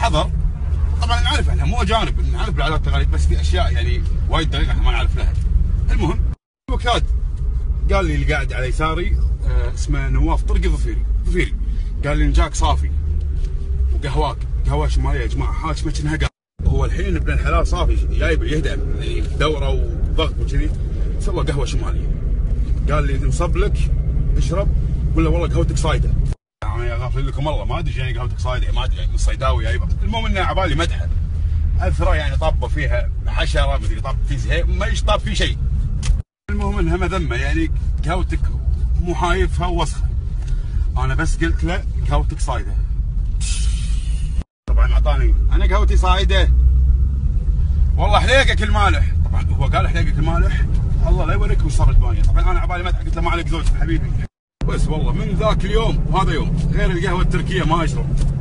حضر. طبعا نعرف احنا مو اجانب، نعرف بالعادات والتقاليد، بس في اشياء يعني وايد دقيقه احنا ما نعرف لها. المهم وكاد قال لي اللي قاعد على يساري اسمه نواف طرقي ظفيري، قال لي نجاك صافي وقهواك قهوه شماليه يا جماعه، حاكمه كأنها قهوه. هو الحين ابن الحلال صافي جايب يهدأ يعني دوره وضغط وكذي، سوى قهوه شماليه. قال لي نصب لك اشرب، ولا والله قهوتك صايده. يعني غافل لكم والله ما ادري يعني قهوتك صايده، ما ادري يعني الصيداوي جايبها. المهم انه عبالي مدحه، اثرى يعني طابه فيها حشره، مدري طاب في زهير، ما يشطاب في شيء. المهم انها مذمه يعني قهوتك مو حايفها ووسخه. انا بس قلت له قهوتك صايده. طبعا اعطاني انا قهوتي صايده والله حليقك المالح. طبعا هو قال حليقك المالح، الله لا يوريك وش صار الثانيه. طبعا انا عبالي مدح، قلت له ما عليك زوج حبيبي. بس والله من ذاك اليوم وهذا يوم غير القهوه التركيه ما اشرب.